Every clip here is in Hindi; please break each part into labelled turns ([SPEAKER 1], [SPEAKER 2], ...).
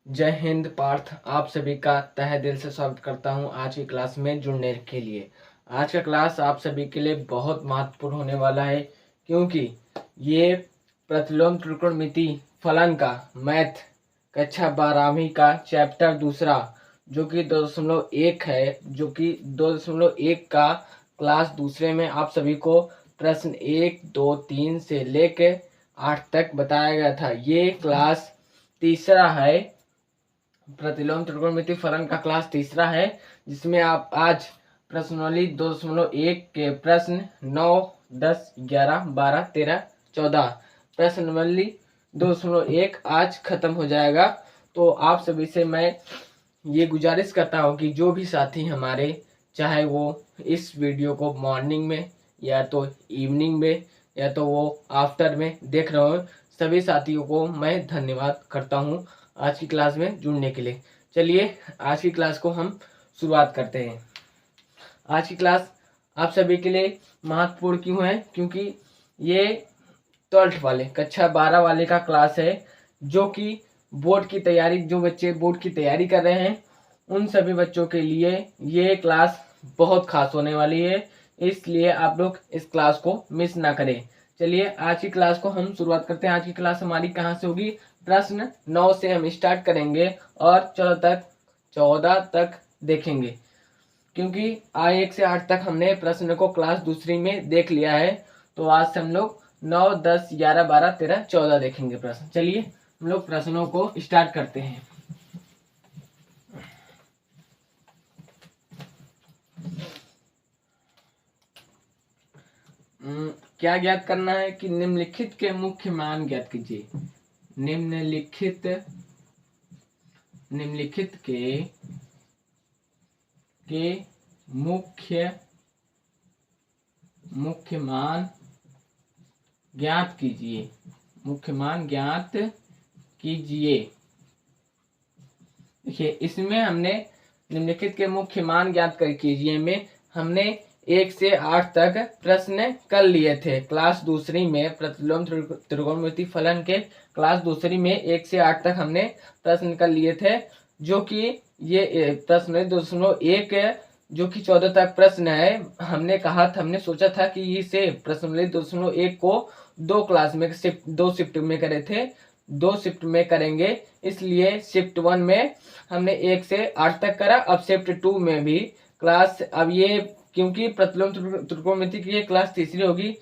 [SPEAKER 1] जय हिंद पार्थ। आप सभी का तहे दिल से स्वागत करता हूं आज की क्लास में जुड़ने के लिए। आज का क्लास आप सभी के लिए बहुत महत्वपूर्ण होने वाला है, क्योंकि ये प्रतिलोम त्रिकोणमिति फलन का मैथ कक्षा 12वीं का चैप्टर दूसरा जो कि 2.1 है, जो कि 2.1 का क्लास दूसरे में आप सभी को प्रश्न 1, 2, 3 से लेके 8 तक बताया गया था। ये क्लास तीसरा है, प्रतिलोम त्रिकोणमिति फलन का क्लास तीसरा है, जिसमें आप आज प्रश्नावली 2.1 के प्रश्न 9, 10, 11, 12, 13, 14 प्रश्नावली 2.1 आज खत्म हो जाएगा। तो आप सभी से मैं ये गुजारिश करता हूँ कि जो भी साथी हमारे, चाहे वो इस वीडियो को मॉर्निंग में या तो इवनिंग में या तो वो आफ्टर में देख रहे हो, सभी साथियों को मैं धन्यवाद करता हूँ आज की क्लास में जुड़ने के लिए। चलिए आज की क्लास को हम शुरुआत करते हैं। आज की क्लास आप सभी के लिए महत्वपूर्ण क्यों है? क्योंकि ये 12th वाले कक्षा 12 वाले का क्लास है, जो कि बोर्ड की तैयारी, जो बच्चे बोर्ड की तैयारी कर रहे हैं उन सभी बच्चों के लिए ये क्लास बहुत खास होने वाली है, इसलिए आप लोग इस क्लास को मिस ना करें। चलिए आज की क्लास को हम शुरुआत करते हैं। आज की क्लास हमारी कहाँ से होगी? प्रश्न 9 से हम स्टार्ट करेंगे और 14 तक देखेंगे, क्योंकि 1 से 8 तक हमने प्रश्न को क्लास दूसरी में देख लिया है। तो आज से हम लोग 9, 10, 11, 12, 13, 14 देखेंगे प्रश्न। चलिए हम लोग प्रश्नों को स्टार्ट करते हैं। क्या ज्ञात करना है कि निम्नलिखित के मुख्य मान ज्ञात कीजिए। निम्नलिखित के मुख्य मान ज्ञात कीजिए। मुख्य मान ज्ञात कीजिए। देखिए, इसमें हमने निम्नलिखित के मुख्य मान ज्ञात कर कीजिए में हमने 1 से 8 तक प्रश्न कर लिए थे। क्लास दूसरी में प्रतिलोम त्रिकोणमिति फलन के क्लास दूसरी में 1 से 8 तक हमने प्रश्न कर लिए थे, जो कि ये प्रश्न 2.1 जो कि 14 तक प्रश्न है। हमने सोचा था कि इसे प्रश्न 2.1 को दो क्लास में दो शिफ्ट में करे थे, 2 शिफ्ट में करेंगे। इसलिए शिफ्ट 1 में हमने 1 से 8 तक करा। अब शिफ्ट 2 में भी क्लास, अब ये क्योंकि प्रतिलोम त्रिकोणमिति की ये क्लास तीसरी होगी।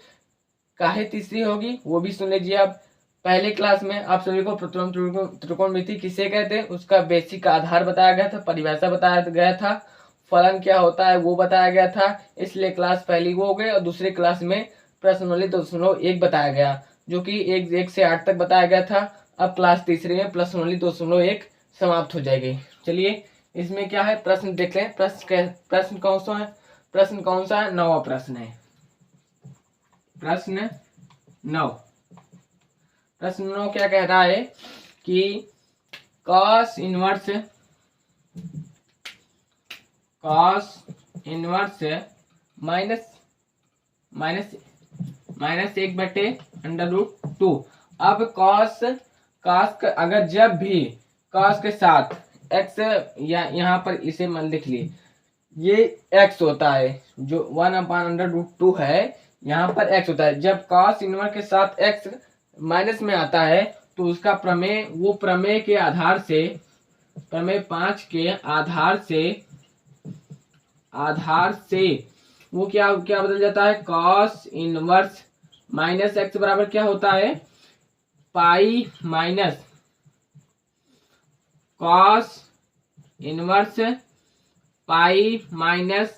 [SPEAKER 1] काहे तीसरी होगी वो भी सुन लीजिए। आप पहले क्लास में आप सभी को प्रतिलोम त्रिकोणमिति किसे कहते हैं उसका बेसिक आधार बताया गया था, परिभाषा बताया गया था, फलन क्या होता है वो बताया गया था। इसलिए क्लास पहली वो हो गई और दूसरी क्लास में प्रश्नावली 2.1 बताया गया, जो कि 1 से 8 तक बताया गया था। अब क्लास तीसरी में प्रश्नावली 2.1 समाप्त हो जाएगी। चलिए इसमें क्या है प्रश्न देख लें। प्रश्न कौन सा है? प्रश्न कौन सा है? 9वां प्रश्न है। प्रश्न 9 क्या कह रहा है कि cos इनवर्स माइनस 1/√2। अब cos अगर जब भी cos के साथ x, या यहाँ पर इसे मन लिख लिए, ये x होता है, जो 1/√2 है, यहाँ पर x होता है। जब cos इनवर्स के साथ x माइनस में आता है तो उसका प्रमेय, वो प्रमेय के आधार से, प्रमेय 5 के आधार से वो क्या बदल जाता है? cos इनवर्स माइनस x बराबर क्या होता है? Pi minus cos inverse pi minus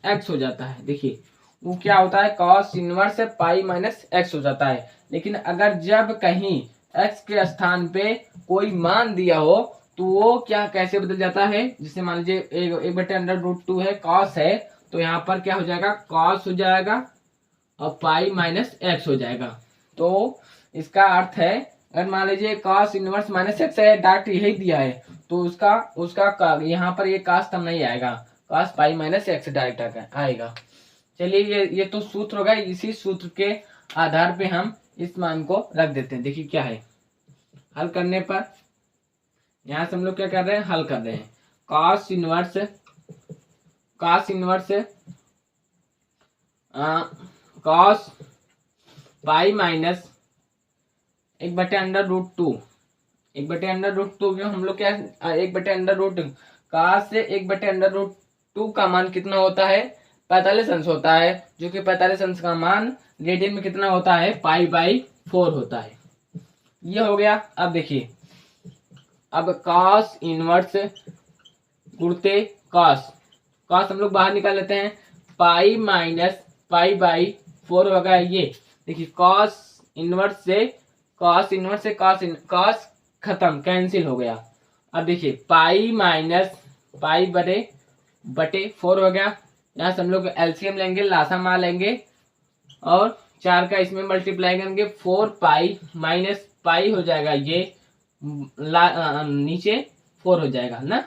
[SPEAKER 1] x हो जाता है। देखिए वो क्या होता है? cos inverse pi minus x हो जाता है। लेकिन अगर जब कहीं x के स्थान पे कोई मान दिया हो तो वो क्या कैसे बदल जाता है? जैसे मान लीजिए 1/√2 है, cos है, तो यहाँ पर क्या हो जाएगा? cos हो जाएगा और पाई माइनस x हो जाएगा। तो इसका अर्थ है, अगर मान लीजिए cos इनवर्स माइनस x है, डायरेक्ट यही दिया है, तो उसका यहाँ पर ये cos तब नहीं आएगा, cos pi minus x direct आएगा। चलिए ये तो सूत्र होगा। इसी सूत्र के आधार पे हम इस मान को रख देते हैं। देखिए क्या है, हल करने पर यहाँ से हम लोग क्या कर रहे हैं, हल कर रहे हैं। Cos inverse cos pi minus 1/√2, 1/√2 के हम लोग क्या 1/√2 कॉस से 1/√2 का मान कितना होता है, 45 अंश होता है, जो कि 45 अंश का मान रेडियन में कितना होता है, π/4 होता है। ये हो गया। अब देखिए, अब कॉस इनवर्स गुणते कॉस हम लोग बाहर निकाल लेते हैं, पाई माइनस π/4 होगा। ये देखिए कॉस इनवर्स से कॉस खत्म, कैंसिल हो गया। अब देखिए पाई माइनस π/4 हो गया। यहाँ से हम लोग एलसीएम लेंगे, लासा मार लेंगे और 4 का इसमें मल्टीप्लाई करेंगे, 4π माइनस पाई हो जाएगा, ये नीचे 4 हो जाएगा ना।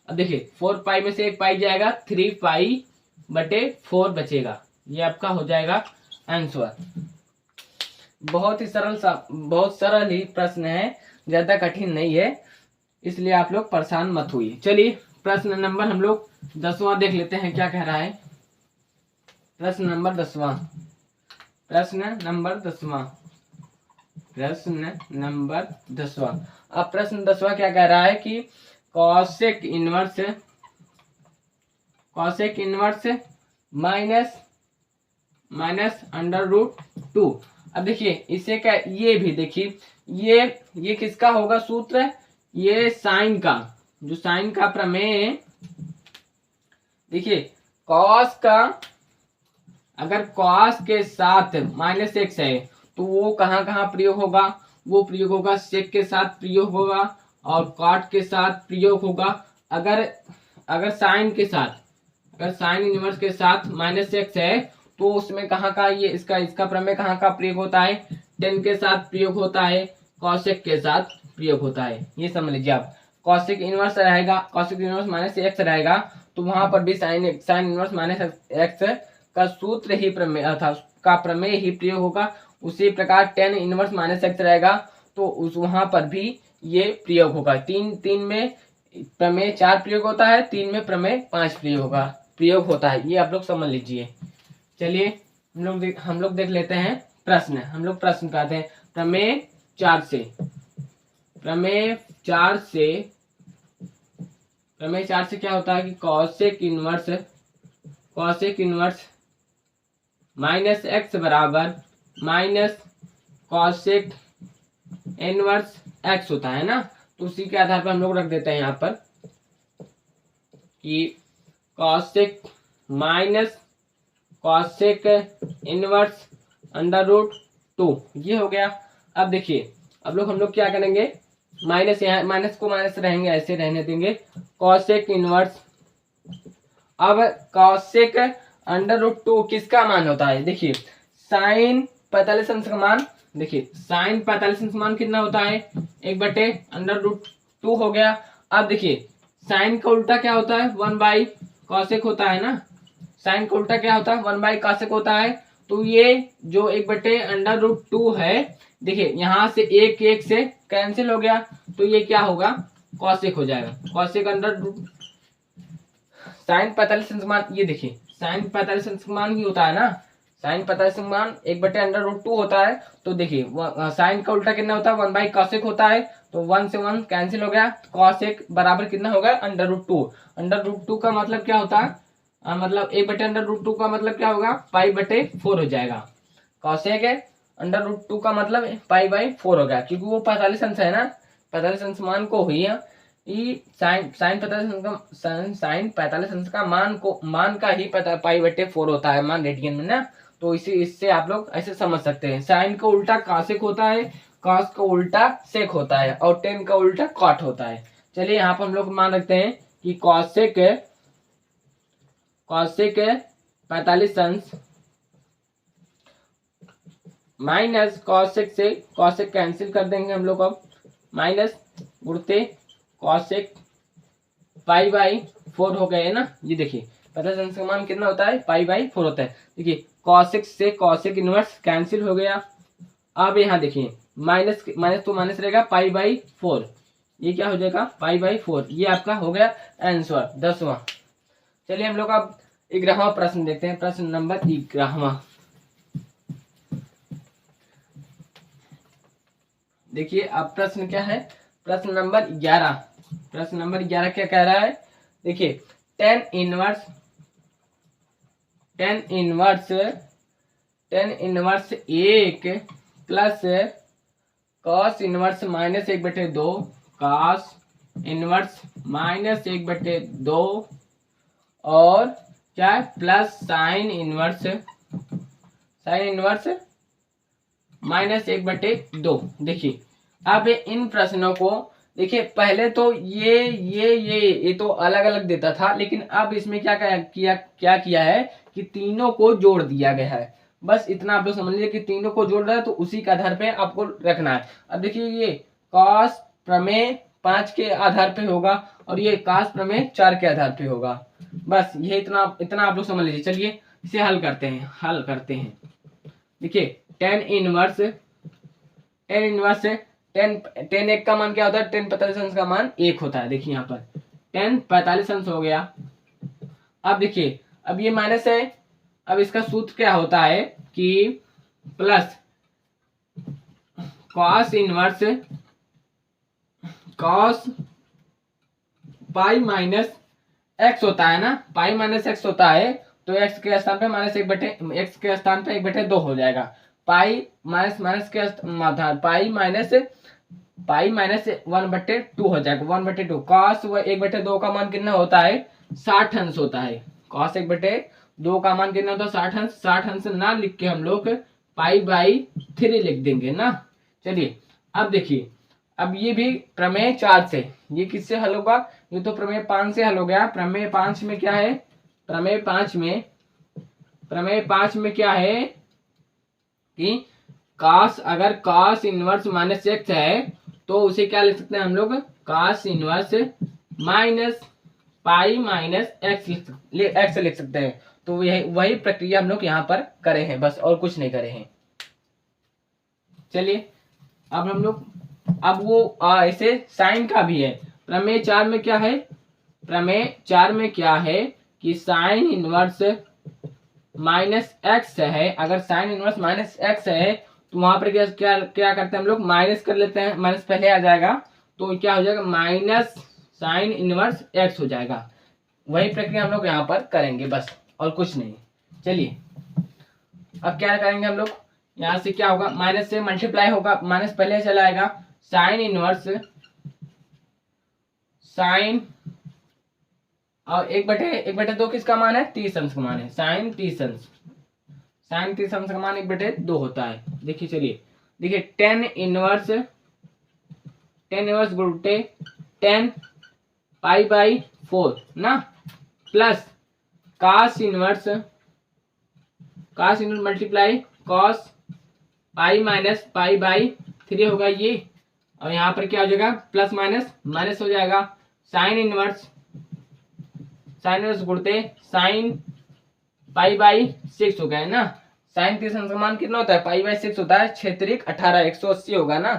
[SPEAKER 1] अब देखिए 4π में से एक पाई जाएगा, 3π/4 बचेगा। ये आपका हो जाएगा आंसर। बहुत सरल ही प्रश्न है, ज्यादा कठिन नहीं है, इसलिए आप लोग परेशान मत होइए। चलिए प्रश्न नंबर हम लोग 10वां देख लेते हैं, क्या कह रहा है। प्रश्न नंबर 10वां अब प्रश्न 10वां क्या कह रहा है कि कॉसेक इनवर्स माइनस √2। अब देखिए इसे क्या, ये भी देखिए ये किसका होगा सूत्र, ये साइन का, जो साइन का प्रमेय। देखिए कॉस का, अगर कॉस के साथ -x है तो वो कहाँ कहाँ प्रयोग होगा, वो प्रयोग होगा सेक के साथ प्रयोग होगा और कॉट के साथ प्रयोग होगा। अगर साइन इनवर्स के साथ -x है तो उसमें कहाँ का ये इसका प्रमेय कहाँ का प्रयोग होता है, टेन के साथ प्रयोग होता है, कॉसेक के साथ प्रयोग होता है। ये समझ लीजिए आप, कॉसेक इनवर्स रहेगा, कॉसेक इनवर्स -x रहेगा तो वहां पर भी साइन इनवर्स -x का सूत्र ही प्रमेय ही प्रयोग होगा। उसी प्रकार टेन इनवर्स -x रहेगा तो वहां पर भी ये प्रयोग होगा। तीन में प्रमेय 4 प्रयोग होता है, 3 में प्रमेय 5 प्रयोग होता है। ये आप लोग समझ लीजिए। चलिए हम लोग देख लेते हैं प्रश्न। हम लोग प्रश्न कहते हैं प्रमेय 4 से क्या होता है कि कॉसेक इनवर्स -x बराबर माइनस कॉसेक इनवर्स x होता है ना। तो उसी के आधार पर हम लोग रख देते हैं यहाँ पर कि कॉसेक माइनस कॉसेक इनवर्स √2, ये हो गया। अब देखिए हम लोग क्या करेंगे, माइनस, यहाँ माइनस को माइनस रहेंगे, ऐसे रहने देंगे। कॉसेक इनवर्स, अब कॉसेक √2 किसका मान होता है, देखिए साइन 45 अंश का मान, देखिए साइन 45 अंश मान कितना होता है, 1/√2 हो गया। अब देखिए साइन का उल्टा क्या होता है, 1/कॉसेक होता है ना। साइन का उल्टा क्या होता है, 1/कॉसेक होता है। तो ये जो 1/√2 है, देखिए यहाँ से एक से कैंसिल हो गया, तो ये क्या होगा, कॉसेक हो जाएगा। कॉसेक साइन 45 अंश मान, ये देखिए साइन 45 अंश मान ही होता है ना। साइन 45 अंश मान 1/√2 होता है। तो देखिए साइन का उल्टा कितना होता है, 1/कॉसेक होता है। तो 1 से 1 कैंसिल हो गया, कॉसेक बराबर कितना होगा, √2। √2 का मतलब क्या होता है, मतलब 1/√2 का मतलब क्या होगा, π/4 हो जाएगा। कॉसेक है √2 का मतलब π/4 होगा, क्योंकि वो 45 अंश है ना, 45 अंश मान को हुई है। साइन 45 अंश का मान का ही π/4 होता है, मान रेडियन में ना। तो इससे आप लोग ऐसे समझ सकते हैं, साइन का उल्टा कॉसेक होता है, कॉस का उल्टा सेक होता है और टेन का उल्टा कॉट होता है। चलिए यहाँ पर हम लोग मान रखते हैं कि कॉसेक 45 अंश माइनस कॉसेक से कॉसेक कैंसिल कर देंगे हम लोग, अब माइनस गुणते कॉसेक π/4 हो गए ना। ये देखिए 50 अंश का मान कितना होता है, π/4 होता है। देखिए कॉसेक से कॉसेक इनवर्स कैंसिल हो गया। अब यहाँ देखिए माइनस तो माइनस रहेगा, π/4 ये क्या हो जाएगा पाई/4। ये आपका हो गया आंसर 10वां। चलिए हम लोग अब 11वां प्रश्न देखते हैं। प्रश्न नंबर 11वां देखिए। अब प्रश्न क्या है? प्रश्न नंबर 11। प्रश्न नंबर 11 क्या कह रहा है? देखिए tan inverse 1 plus cos inverse -1/2 cos inverse -1/2 और क्या है प्लस साइन इनवर्स -1/2। देखिए अब इन प्रश्नों को देखिए, पहले तो ये तो अलग अलग देता था, लेकिन अब इसमें क्या किया है कि तीनों को जोड़ दिया गया है। बस इतना आप लोग समझ लीजिए कि तीनों को जोड़ रहा है, तो उसी के आधार पे आपको रखना है। अब देखिए ये कॉस प्रमेय 5 के आधार पे होगा और ये कॉस प्रमेय 4 के आधार पे होगा। बस ये इतना आप लोग समझ लीजिए। चलिए इसे हल करते हैं। देखिए टेन इनवर्स 10 एक का मान क्या होता है? 10 45 अंश का मान 1 होता है। देखिए यहाँ पर 10 45 अंश हो गया। अब देखिए अब ये माइनस है। अब इसका सूत्र क्या होता है कि plus cos inverse cos pi minus x होता है ना, पाई माइनस एक्स होता है, तो एक्स के स्थान पे एक्स के स्थान पे 1/2 हो जाएगा। पाई माइनस के पाई माइनस 1/2 हो जाएगा। 1/2 कॉस 1/2 का मान कितना होता है? 60 अंश होता है। कॉस 1/2 का मान कितना होता है? 60 अंश। 60 अंश ना लिख के हम लोग पाई/3 लिख देंगे ना। चलिए अब देखिए, अब ये भी प्रमेय 4 से, ये किससे हल होगा? ये तो प्रमेय 5 से हल हो गया। प्रमेय 5 में क्या है? प्रमेय 5 में क्या है कि अगर कॉस इनवर्स -x है तो उसे क्या लिख सकते हैं हम लोग? Cos inverse minus pi minus x लिख सकते हैं। तो वही प्रक्रिया हम लोग यहाँ पर करे हैं, बस और कुछ नहीं करे हैं। चलिए अब हम लोग वो ऐसे साइन का भी है। प्रमेय 4 में क्या है? प्रमेय 4 में क्या है कि साइन इनवर्स -x है। अगर साइन इनवर्स -x है तो वहां पर क्या करते हैं हम लोग? माइनस कर लेते हैं। माइनस पहले आ जाएगा तो क्या हो जाएगा? माइनस साइन इनवर्स x हो जाएगा। वही प्रक्रिया हम लोग यहाँ पर करेंगे, बस और कुछ नहीं। चलिए अब क्या करेंगे हम लोग? यहाँ से क्या होगा? माइनस से मल्टीप्लाई होगा, माइनस पहले चला आएगा। साइन इनवर्स साइन और 1/2 किसका मान है? 30 अंश का मान है। साइन 30 अंश का मान 1/2 होता है। देखिए चलिए देखिए 10 इनवर्स गुरुटे 10 पाई/4 ना, plus cos inverse multiply cos pi minus पाई/3 होगा ये। और यहाँ पर क्या हो जाएगा? प्लस माइनस हो जाएगा। साइन इनवर्स गुणते साइन पाई/6 हो गया है ना। साइन 30 अंश का मान कितना होता है? पाई/6 होता है। 6 3 18 180 होगा ना।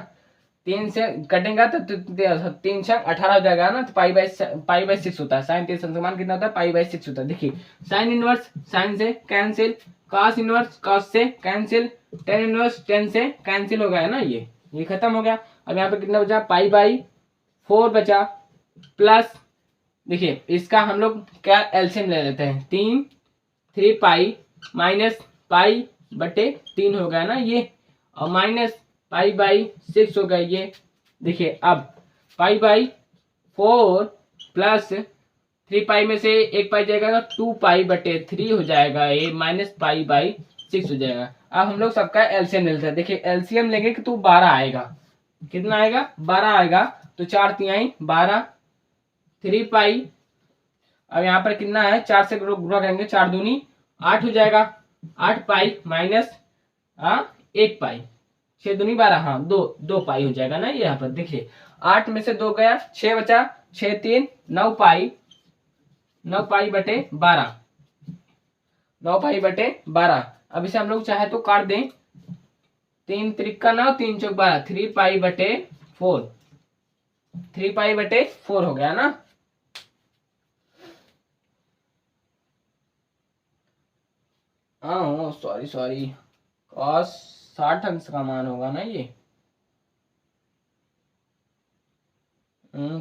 [SPEAKER 1] 3 से कटेगा तो 3 6 18 हो जाएगा ना। तो पाई/6 होता है। साइन 30 अंश का मान कितना होता है? पाई/6 होता है। देखिए साइन इनवर्स साइन से कैंसिल, कॉस इनवर्स कॉस से कैंसिल, टेन इनवर्स टेन से कैंसिल हो गया है ना। ये खत्म हो गया। अब यहाँ पे कितना बचा? पाई/4 बचा, प्लस देखिए इसका हम लोग क्या एलसीएम ले लेते हैं। 3 पाई माइनस पाई/3 हो गया ना ये, और माइनस पाई/6 हो गया ये। देखिए अब पाई/4 प्लस 3 पाई में से 1 पाई जाएगा तो 2 पाई/3 हो जाएगा। ये माइनस पाई/6 हो जाएगा। अब हम लोग सबका एलसीएम ले लेते हैं। देखिए एलसीएम लेंगे कि तो 12 आएगा। कितना आएगा? 12 आएगा। तो 4 तिहाई 12, 3 पाई। अब यहाँ पर कितना है? 4 से गुणा करेंगे, 4 दूनी 8 हो जाएगा। 8 पाई माइनस 1 पाई, 6 दूनी 12, हाँ 2 पाई हो जाएगा ना। यहाँ पर देखिए 8 में से 2 गया, 6 बचा, 6 3 9 पाई 9 पाई/12 9 पाई/12। अब इसे हम लोग चाहे तो काट दें। 3 त्रिक का 9, 3 चौक 12, 3 पाई/4 3π/4 हो गया ना। हाँ सॉरी कॉस 60 अंश का मान होगा ना ये।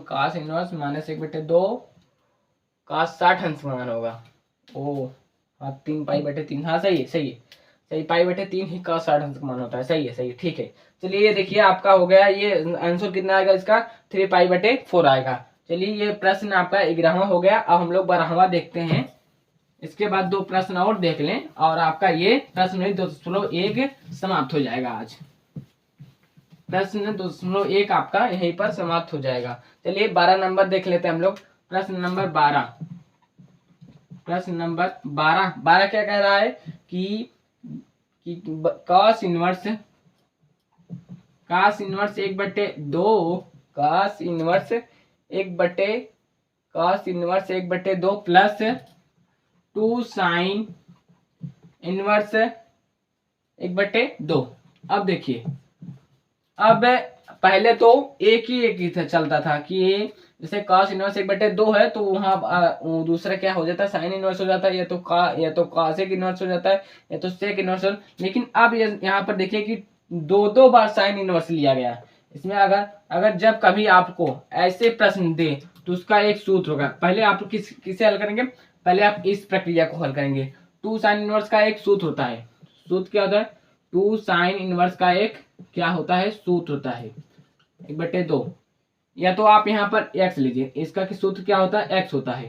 [SPEAKER 1] cos इनवर्स -1/2 cos 60 अंश का मान होगा। ओ हाँ 3π/3, हाँ सही है सही π/3 ही cos 60 अंश का मान होता है। सही है ठीक है। चलिए ये देखिए आपका हो गया, ये आंसर कितना आएगा इसका 3π/4 आएगा। चलिए ये प्रश्न आपका 11वां हो गया। अब हम लोग 12वां देखते हैं। इसके बाद 2 प्रश्न और देख लें और आपका ये प्रश्न 2.1 समाप्त हो जाएगा। आज प्रश्न 2.1 आपका यहीं पर समाप्त हो जाएगा। चलिए 12 नंबर देख लेते हैं हम लोग। प्रश्न नंबर 12 क्या कह रहा है कि cos inverse 1/2 plus 2 sine inverse 1/2। अब देखिए, अब पहले तो एक ही चलता था कि जैसे cos इनवर्स 1/2 है तो वहां दूसरा क्या हो जाता है, साइन इनवर्स हो जाता है, या तो cosec इनवर्स हो जाता है, या तो sec इनवर्स। लेकिन अब यहाँ पर देखिए कि दो बार साइन इनवर्स लिया गया। इसमें अगर जब कभी आपको ऐसे प्रश्न दे तो उसका एक सूत्र होगा। पहले आप किसे हल करेंगे, पहले आप इस प्रक्रिया को हल करेंगे। 2 साइन इनवर्स का एक सूत्र होता है। सूत्र क्या होता है, 2 साइन इनवर्स का एक क्या होता है, सूत्र होता है 1/2। या तो आप यहाँ पर x लीजिए, इसका सूत्र क्या होता है, x होता है।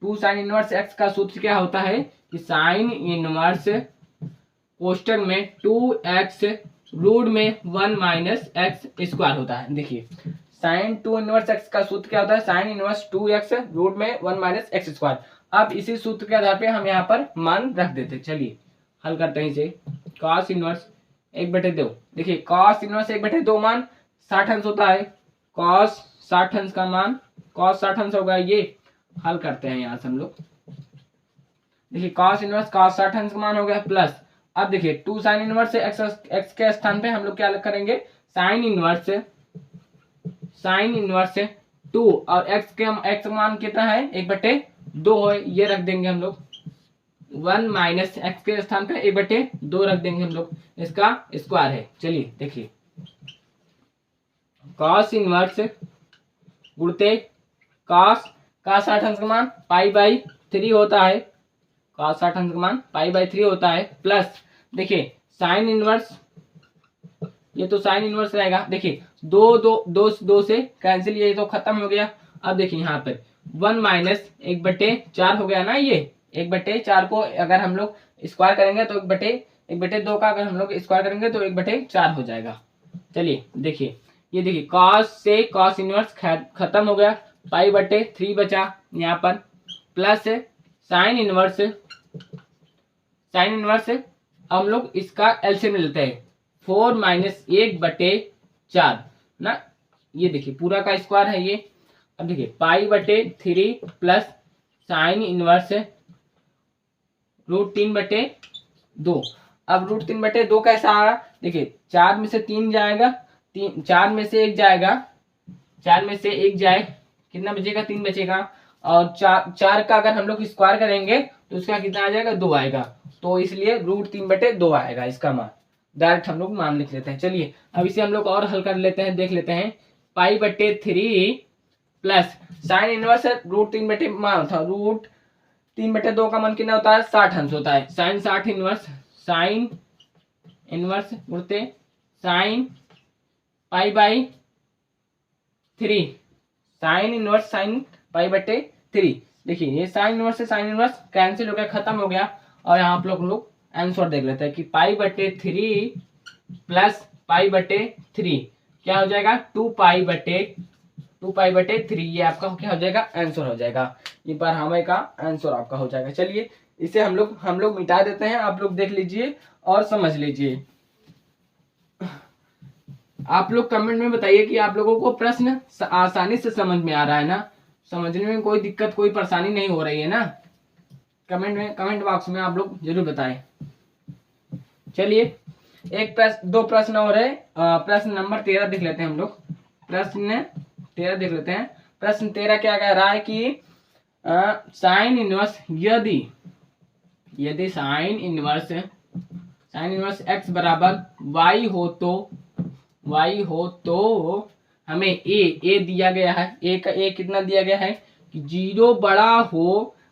[SPEAKER 1] 2 साइन इनवर्स x का सूत्र क्या होता है कि साइन इनवर्स कोष्टक में 2x रूट में 1 - x² होता है। देखिए साइन 2 इनवर्स x का सूत्र क्या होता है, साइन इनवर्स 2x रूट में 1 - x²। अब इसी सूत्र के आधार पे हम यहाँ पर मान रख देते। चलिए हल करते हैं इसे। cos इनवर्स 1/2, देखिए cos इनवर्स 1/2 मान 60 अंश होता है। cos 60 अंश का मान cos 60 अंश होगा। ये हल करते हैं यहाँ से हम लोग। देखिए cos इनवर्स cos 60 अंश का मान हो गया प्लस, अब देखिए 2 साइन इनवर्स x के स्थान पे हम लोग क्या करेंगे, साइन इनवर्स 2 और x मान कितना है 1/2 है, ये रख देंगे हम लोग। 1 - x के स्थान पे 1/2 रख देंगे हम लोग, इसका स्क्वायर है। चलिए देखिए cos इनवर्स गुणते cos 60 अंश का मान π/3 होता है। cos 60 अंश का मान π/3 होता है प्लस, देखिए साइन इनवर्स, ये तो साइन इनवर्स रहेगा। देखिए दो से कैंसिल, ये तो खत्म हो गया। अब देखिए यहाँ पर 1 - 1/4 हो गया ना। ये 1/4 को अगर हम लोग स्क्वायर करेंगे तो 1/2 का अगर हम लोग स्क्वायर करेंगे तो 1/4 हो जाएगा। चलिए देखिए, ये देखिए cos से cos इनवर्स खत्म हो गया, π/3 बचा यहाँ पर प्लस साइन इनवर्स हम लोग इसका एलसीएम लेते हैं 4 - 1/4 ना। ये देखिए पूरा का स्क्वायर है ये। अब देखिए π/3 प्लस साइन इनवर्स √3/2। अब √3/2 कैसा आया, देखिए 4 में से 3 जाएगा, 4 में से 1 जाएगा, 4 में से 1 जाए, कितना बचेगा, 3 बचेगा। और 4 का अगर हम लोग स्क्वायर करेंगे तो उसका कितना आ जाएगा, 2 आएगा। तो इसलिए √3/2 आएगा इसका मान। डायरेक्ट हम लोग मान लिख लेते हैं। चलिए अब इसे हम लोग और हल कर लेते हैं, देख लेते हैं। π/3 प्लस साइन इनवर्स √3/2 मान था, √3/2 का मान कितना होता है, 60 अंश होता है। साइन 60 इनवर्स, साइन इनवर्स उड़ते साइन π/3, साइन इनवर्स साइन π/3। देखिए ये साइन इनवर्स से साइन इनवर्स कैंसिल हो गया, खत्म हो गया। और यहाँ आप लोग आंसर देख लेते हैं कि π/3 प्लस π/3 क्या हो जाएगा, 2π/3। ये आपका क्या हो जाएगा, आंसर हो जाएगा। ये 12वें का आंसर आपका हो जाएगा। चलिए इसे हम लोग मिटा देते हैं, आप लोग देख लीजिए और समझ लीजिए। आप लोग कमेंट में बताइए कि आप लोगों को प्रश्न आसानी से समझ में आ रहा है ना, समझने में कोई दिक्कत कोई परेशानी नहीं हो रही है ना। कमेंट बॉक्स में आप लोग जरूर बताएं। चलिए दो प्रश्न और है। प्रश्न नंबर 13 देख लेते हैं हम लोग। प्रश्न 13 देख लेते हैं। प्रश्न 13 क्या कह रहा है कि साइन इनवर्स यदि साइन इनवर्स x बराबर y हो तो हमें ए दिया गया है। ए का ए कितना दिया गया है कि 0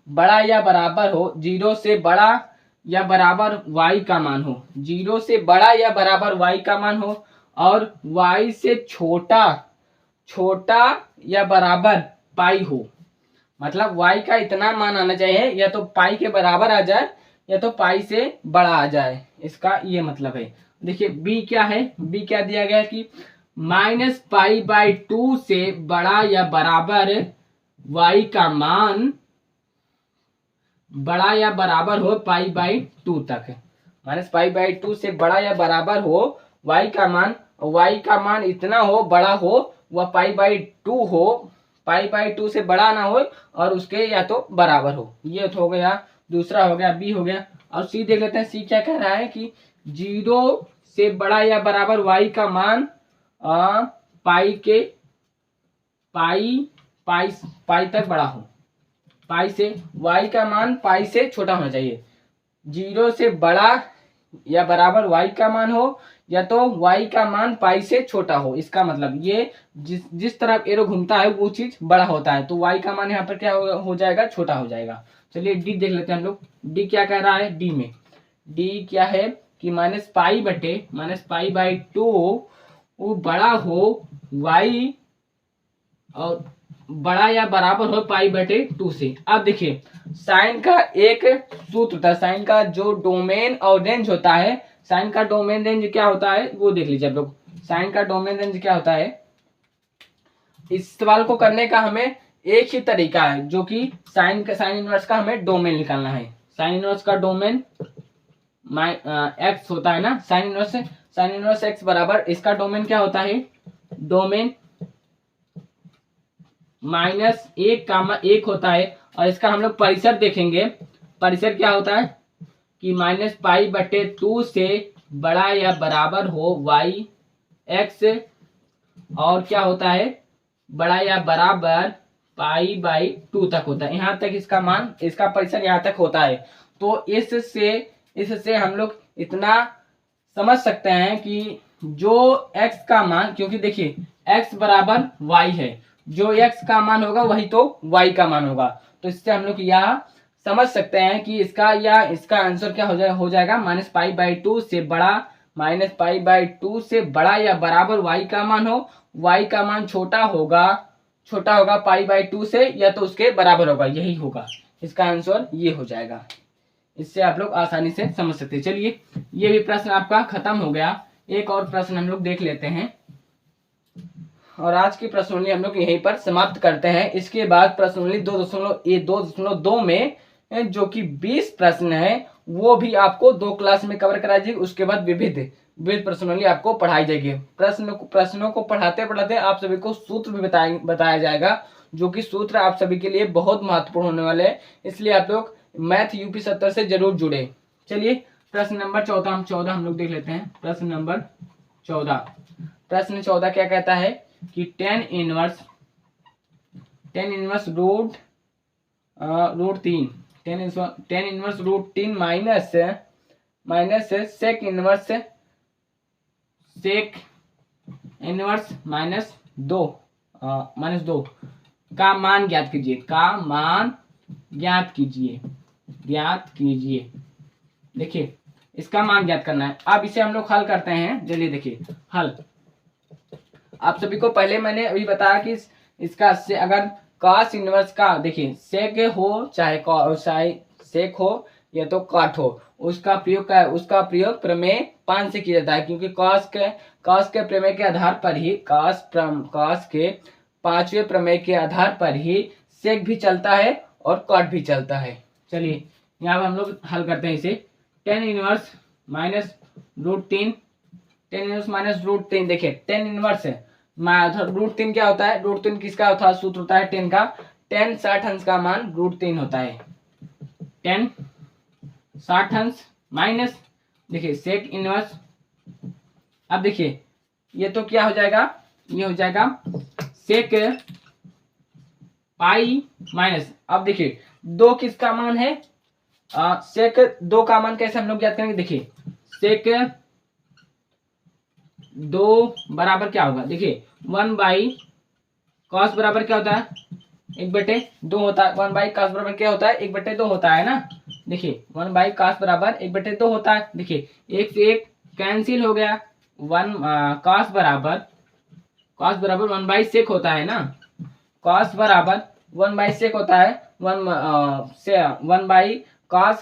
[SPEAKER 1] बड़ा या बराबर हो, 0 से बड़ा या बराबर y का मान हो, 0 से बड़ा या बराबर y का मान हो, और y से छोटा या बराबर पाई हो। मतलब y का इतना मान आना चाहिए, या तो पाई के बराबर आ जाए या तो पाई से बड़ा आ जाए, इसका ये मतलब है। देखिए b क्या है, b क्या दिया गया है कि -π/2 से बड़ा या बराबर y का मान बड़ा या बराबर हो π/2 तक। -π/2 से बड़ा या बराबर हो y का मान इतना हो, बड़ा हो, वह π/2 हो, π/2 से बड़ा ना हो और उसके या तो बराबर हो। ये तो हो गया, दूसरा हो गया, बी हो गया। और सी देख लेते हैं, सी क्या कह रहा है कि 0 से बड़ा या बराबर y का मान पाई तक बड़ा हो, पाई से y का मान पाई से छोटा होना चाहिए। 0 से बड़ा या बराबर y का मान हो, या तो y का मान पाई से छोटा हो। इसका मतलब ये जिस तरफ एरो घूमता है वो चीज बड़ा होता है, तो y का मान यहाँ पर क्या हो जाएगा, छोटा हो जाएगा। चलिए डी देख लेते हैं हम लोग। डी क्या कह रहा है, डी में डी क्या है कि -π/2 वो बड़ा हो y और बड़ा या बराबर हो π/2 से। अब देखिए साइन का एक सूत्र होता है, साइन का जो डोमेन और रेंज होता है, साइन का डोमेन रेंज क्या होता है वो देख लीजिए आप लोग। साइन का डोमेन रेंज क्या होता है, इस सवाल को करने का हमें एक ही तरीका है, जो कि साइन इनवर्स का हमें डोमेन निकालना है। साइन इनवर्स का डोमेन एक्स होता है ना, साइन इनवर्स एक्स बराबर इसका डोमेन क्या होता है, डोमेन -1 होता है। और इसका हम लोग परिसर देखेंगे, परिसर क्या होता है कि -π/2 से बड़ा या बराबर हो y x, और क्या होता है बड़ा या बराबर π/2 तक होता है। यहाँ तक इसका मान, इसका परिसर यहाँ तक होता है। तो इससे हम लोग इतना समझ सकते हैं कि जो x का मान, क्योंकि देखिए x बराबर y है, जो x का मान होगा वही तो y का मान होगा। तो इससे हम लोग यह समझ सकते हैं कि इसका आंसर क्या हो जाएगा -π/2 से बड़ा, -π/2 से बड़ा या बराबर y का मान हो, y का मान छोटा होगा π/2 से, या तो उसके बराबर होगा, यही होगा इसका आंसर, ये हो जाएगा। इससे आप लोग आसानी से समझ सकते हैं। चलिए ये भी प्रश्न आपका खत्म हो गया। एक और प्रश्न हम लोग देख लेते हैं और आज की प्रश्नोली हम लोग यहीं पर समाप्त करते हैं। इसके बाद प्रश्नोली 2.2 में जो कि 20 प्रश्न है वो भी आपको 2 क्लास में कवर कराई जाएगी। उसके बाद विविध प्रश्नोली आपको पढ़ाई जाएगी। प्रश्नों को पढ़ाते पढ़ाते आप सभी को सूत्र भी बताया जाएगा, जो कि सूत्र आप सभी के लिए बहुत महत्वपूर्ण होने वाले हैं। इसलिए आप लोग मैथ यूपी 70 से जरूर जुड़े। चलिए प्रश्न नंबर 14 हम लोग देख लेते हैं। प्रश्न नंबर 14 क्या कहता है कि tan inverse √3 minus sec inverse -2 का मान ज्ञात कीजिए। देखिए इसका मान ज्ञात करना है। अब इसे हम लोग हल करते हैं। चलिए देखिए हल। आप सभी को पहले मैंने अभी बताया कि इसका से अगर कॉस इनवर्स का, देखिए सेक हो चाहे सेक हो या तो कॉट हो, उसका प्रयोग प्रमेय 5 से किया जाता है, क्योंकि कॉस के प्रमेय के आधार पर ही, कॉस के 5वें प्रमेय के आधार पर ही सेक भी चलता है और कॉट भी चलता है। चलिए यहाँ हम लोग हल करते हैं इसे। tan इनवर्स -√3 देखिए tan इनवर्स है √3 क्या होता है, √3 किसका होता है, सूत्र होता है 10 का, tan 60 अंश का मान √3 होता है। tan 60 अंश माइनस देखिए सेक इनवर्स। अब देखिए ये तो क्या हो जाएगा, ये हो जाएगा सेक पाई माइनस, अब देखिए 2 किसका मान है, सेक 2 का मान कैसे हम लोग याद करेंगे, देखिए सेक 2 बराबर क्या होगा, देखिए 1/cos बराबर क्या होता है, 1/2 होता है। 1/cos बराबर क्या होता है, 1/2 होता है ना। देखिए 1/cos बराबर 1/2 होता है। देखिए एक से एक कैंसिल हो गया। cos बराबर 1/sec होता है ना। cos बराबर 1/sec होता है। 1/cos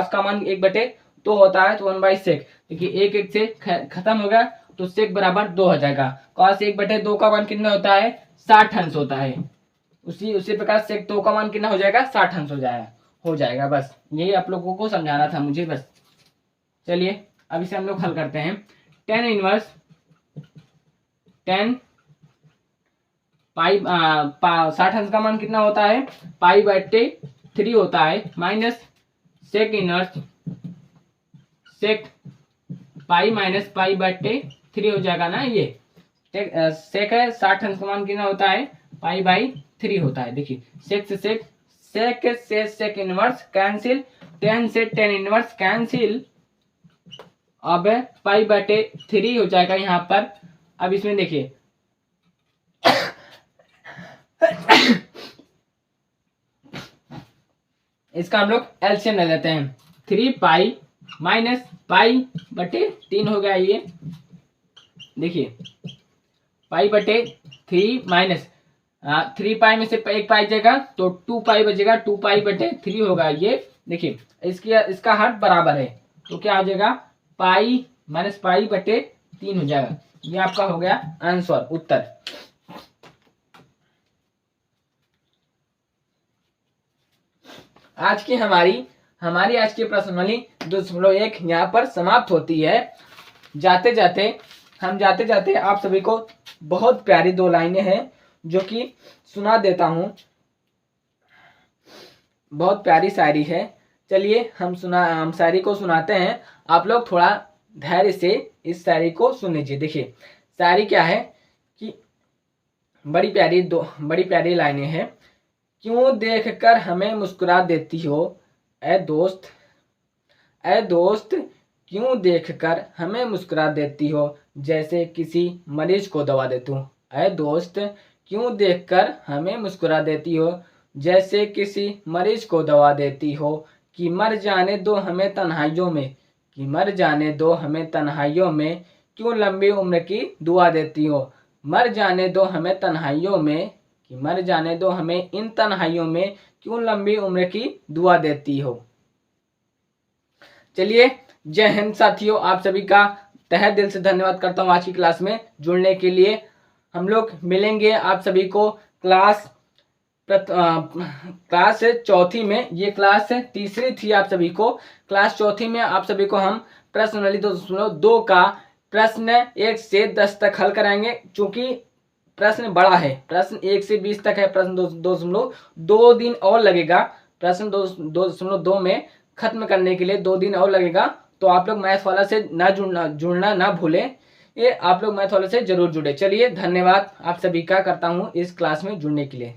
[SPEAKER 1] का मान 1/2 होता है, तो 1/sec। देखिए एक एक से खत्म हो गया, तो sec बराबर 2 हो जाएगा। cos 1/2 का मान कितना होता है, 60 अंश होता है। उसी प्रकार sec 2 का मान कितना हो जाएगा, 60 अंश हो जाएगा। बस यही आप लोगों को समझाना था मुझे बस। चलिए अब इसे हम लोग हल करते हैं। tan इनवर्स 60 अंश का मान कितना होता है, π/3 होता है, minus sec inverse sec pi minus π/3 हो जाएगा ना। ये सेक है, 60 अंश का मान कितना होता है, π/3 होता है। देखिए सेक से सेक इनवर्स कैंसिल, tan से tan इनवर्स कैंसिल, अब π/3 हो जाएगा यहाँ पर। अब इसमें देखिए इसका हम लोग एलसीएम ले लेते हैं। 3π माइनस π/3 हो गया ये। देखिए π/3 माइनस 3π में से एक पाई जाएगा तो 2π बचेगा, 2π/3 होगा ये। देखिए इसका हर बराबर है, तो क्या हो जाएगा, पाई माइनस π/3 हो जाएगा। ये आपका हो गया आंसर, उत्तर। आज की हमारी आज की प्रश्नावली 2.1 यहाँ पर समाप्त होती है। जाते जाते आप सभी को बहुत प्यारी 2 लाइनें हैं जो कि सुना देता हूं। बहुत प्यारी शायरी है। चलिए हम शायरी को सुनाते हैं। आप लोग थोड़ा धैर्य से इस शायरी को सुन लीजिए। देखिए शायरी क्या है कि बड़ी प्यारी लाइनें हैं। क्यों देखकर हमें मुस्कुरा देती हो ऐ दोस्त, क्यों देखकर हमें मुस्कुरा देती हो जैसे किसी मरीज को दवा देती हूँ। ऐ दोस्त क्यों देखकर हमें मुस्कुरा देती हो जैसे किसी मरीज को दवा देती हो, कि मर जाने दो हमें तन्हाइयों में, कि मर जाने दो हमें तन्हाइयों में, क्यों लंबी उम्र की दुआ देती हो। मर जाने दो हमें तन्हाइयों में, कि मर जाने दो हमें इन तन्हाइयों में, क्यों लंबी उम्र की दुआ देती हो। चलिए जय हिंद साथियों, आप सभी का तहे दिल से धन्यवाद करता हूँ आज की क्लास में जुड़ने के लिए। हम लोग मिलेंगे आप सभी को क्लास चौथी में। ये क्लास तीसरी थी आप सभी को। क्लास चौथी में आप सभी को हम प्रश्नावली 2.2 का प्रश्न 1 से 10 तक हल कराएंगे। चूंकि प्रश्न बड़ा है, प्रश्न 1 से 20 तक है। प्रश्न 2 दिन और लगेगा। प्रश्न 2.2 में खत्म करने के लिए 2 दिन और लगेगा। तो आप लोग मैथ वाला से जुड़ना ना भूलें। ये आप लोग मैथ वाले से जरूर जुड़े। चलिए धन्यवाद आप सभी का करता हूँ इस क्लास में जुड़ने के लिए।